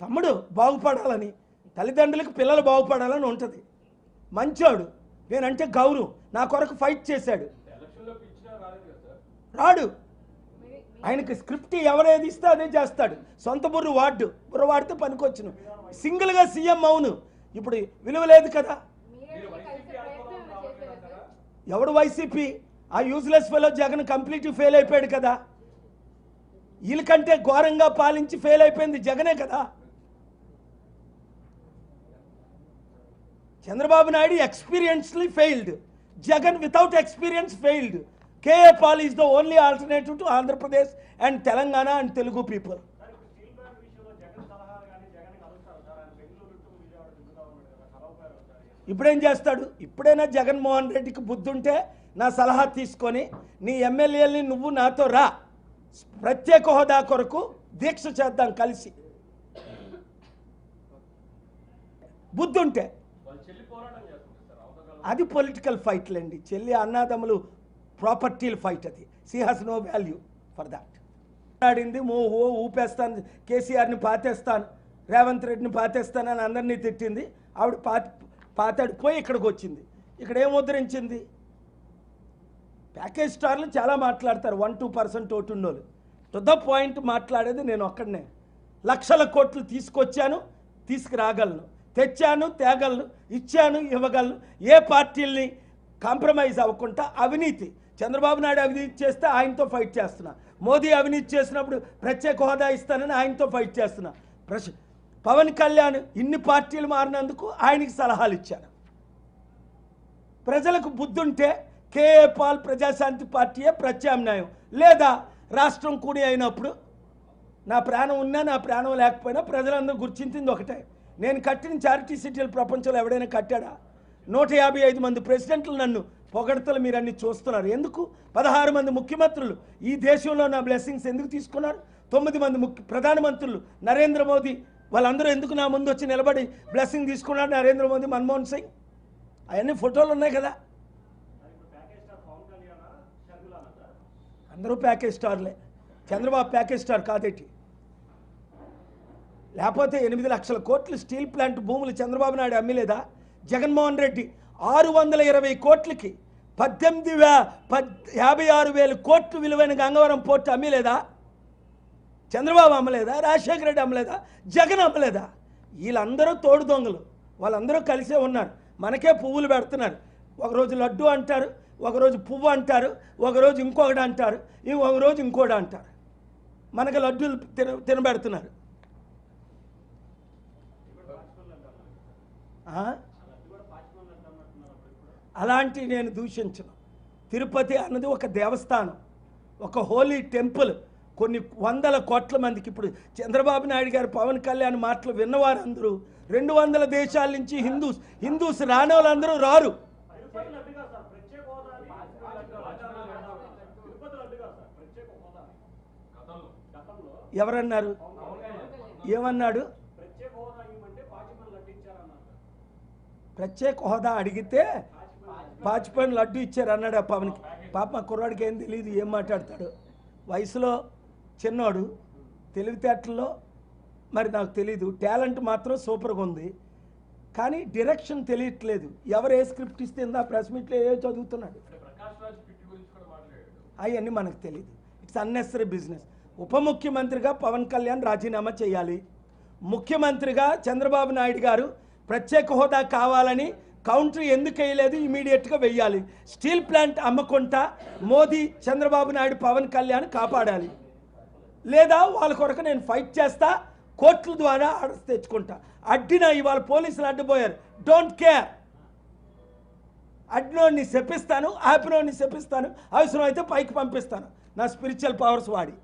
తమ్ముడు బాగుపడాలని, తల్లిదండ్రులకు పిల్లలు బాగుపడాలని ఉంటుంది. మంచోడు, నేనంటే గౌరవం, నా కొరకు ఫైట్ చేశాడు. రాడు, ఆయనకి స్క్రిప్ట్ ఎవరేది ఇస్తే అదే చేస్తాడు. సొంత బుర్ర వాడితే పనికొచ్చును. సింగిల్గా సీఎం అవును, ఇప్పుడు విలువ లేదు కదా. ఎవడు వైసీపీ? ఆ useless fellow Jagan completely fail అయిపోయాడు కదా. వీళ్ళకంటే ఘోరంగా పాలించి ఫెయిల్ అయిపోయింది జగనే కదా. Chandrababu Naidu ఎక్స్పీరియన్స్లీ failed, Jagan without experience failed. KA Paul is the only alternative to Andhra Pradesh and Telangana and Telugu people. ఇప్పుడేం చేస్తాడు? ఇప్పుడైనా జగన్మోహన్ రెడ్డికి బుద్ధి ఉంటే నా సలహా తీసుకొని నీ ఎమ్మెల్యేలని నువ్వు నాతో రా, ప్రత్యేక హోదా కొరకు దీక్ష చేద్దాం కలిసి. బుద్ధి ఉంటే అది పొలిటికల్ ఫైట్లండి. చెల్లి అన్నాదమ్ములు ప్రాపర్టీల ఫైట్ అది. She has no value for that. ఆడింది ఊపేస్తాను, కేసీఆర్ని పాతేస్తాను, రేవంత్ రెడ్డిని పాతేస్తాను అని అందరినీ తిట్టింది. ఆవిడ పాతాడు పోయి ఇక్కడికి వచ్చింది. ఇక్కడ ఏం ఉద్ధరించింది? ప్యాకేజ్ స్టార్లు చాలా మాట్లాడతారు, 1-2% ఓటు ఉన్నోళ్ళు. టు ద పాయింట్ మాట్లాడేది నేను ఒక్కడనే. లక్షల కోట్లు తీసుకొచ్చాను, తీసుకురాగలను, తెచ్చాను, తేగలను, ఇచ్చాను, ఇవ్వగలను. ఏ పార్టీల్ని కాంప్రమైజ్ అవ్వకుండా అవినీతి, చంద్రబాబు నాయుడు అవినీతి చేస్తే ఆయనతో ఫైట్ చేస్తున్నా, మోదీ అవినీతి చేసినప్పుడు ప్రత్యేక హోదా ఇస్తానని ఆయనతో ఫైట్ చేస్తున్నా. పవన్ కళ్యాణ్ ఇన్ని పార్టీలు మారినందుకు ఆయనకి సలహాలు ఇచ్చాను. ప్రజలకు బుద్ధుంటే కేఏ పాల్ ప్రజాశాంతి పార్టీయే ప్రత్యామ్నాయం. లేదా రాష్ట్రం కూడి అయినప్పుడు నా ప్రాణం ఉన్నా నా ప్రాణం లేకపోయినా ప్రజలందరూ గుర్తించింది ఒకటే, నేను కట్టిన చారిటీ సిటీలు ప్రపంచంలో ఎవడైనా కట్టాడా? 155 మంది ప్రెసిడెంట్లు నన్ను పొగడతలు మీరు అన్ని చూస్తున్నారు. ఎందుకు? 16 మంది ముఖ్యమంత్రులు ఈ దేశంలో నా బ్లెస్సింగ్స్ ఎందుకు తీసుకున్నారు? 9 మంది ప్రధానమంత్రులు, నరేంద్ర మోదీ, వాళ్ళందరూ ఎందుకు నా ముందు వచ్చి నిలబడి బ్లెస్సింగ్ తీసుకున్నారు? నరేంద్ర మోదీ, మన్మోహన్ సింగ్, అవన్నీ ఫోటోలు ఉన్నాయి కదా. అందరూ ప్యాకేజ్ స్టార్లే, చంద్రబాబు ప్యాకేజ్ స్టార్ కాదేటి? లేకపోతే 8 లక్షల కోట్లు స్టీల్ ప్లాంట్ భూములు చంద్రబాబు నాయుడు అమ్మిలేదా? జగన్మోహన్ రెడ్డి 620 కోట్లకి 56,000 కోట్లు విలువైన గంగవరం పోర్టు అమ్మిలేదా? చంద్రబాబు అమ్మలేదా? రాజశేఖర రెడ్డి అమ్మలేదా? జగన్ అమ్మలేదా? వీళ్ళందరూ తోడు దొంగలు, వాళ్ళందరూ కలిసే ఉన్నారు. మనకే పువ్వులు పెడుతున్నారు. ఒకరోజు లడ్డు అంటారు, ఒకరోజు పువ్వు అంటారు, ఒకరోజు ఇంకొకటి అంటారు, ఒకరోజు ఇంకోటి అంటారు. మనకు లడ్డూలు తినబెడుతున్నారు. అలాంటి నేను దూషించను. తిరుపతి అన్నది ఒక దేవస్థానం, ఒక హోలీ టెంపుల్. కొన్ని వందల కోట్ల మందికి, ఇప్పుడు చంద్రబాబు నాయుడు గారు పవన్ కళ్యాణ్ మాటలు విన్నవారందరూ 200 దేశాల నుంచి హిందూస్ రాని వాళ్ళందరూ రారు. ఎవరన్నారు? ఏమన్నాడు? ప్రత్యేక హోదా అడిగితే పాచిపోయిన లడ్డు ఇచ్చారు అన్నాడు ఆ పవన్కి. పాప మా కుర్రాడికి ఏం తెలియదు, ఏం మాట్లాడతాడు. వయసులో చిన్నోడు, తెలివితేటల్లో మరి నాకు తెలీదు, టాలెంట్ మాత్రం సూపర్గా ఉంది, కానీ డైరెక్షన్ తెలియట్లేదు. ఎవరు ఏ స్క్రిప్ట్ ఇస్తే ఆ ప్రెస్ మీట్లో ఏ చదువుతున్నాడు అవన్నీ మనకు తెలియదు. It's unnecessary business. ఉప ముఖ్యమంత్రిగా పవన్ కళ్యాణ్ రాజీనామా చేయాలి. ముఖ్యమంత్రిగా చంద్రబాబు నాయుడు గారు ప్రత్యేక హోదా కావాలని కౌంటర్ ఎందుకు వేయలేదు? ఇమీడియట్గా వెయ్యాలి. స్టీల్ ప్లాంట్ అమ్మకుంటా మోదీ, చంద్రబాబు నాయుడు, పవన్ కళ్యాణ్ కాపాడాలి. లేదా వాళ్ళ కొరకు నేను ఫైట్ చేస్తా, కోర్టుల ద్వారా ఆర్డర్స్ తెచ్చుకుంటా. అడ్డినా ఇవాళ పోలీసులు అడ్డుపోయారు, డోంట్ కేర్. అడ్డినోడిని శపిస్తాను, ఆపినోడిని శపిస్తాను, అవసరం అయితే పైకి పంపిస్తాను నా స్పిరిచువల్ పవర్స్ వాడి.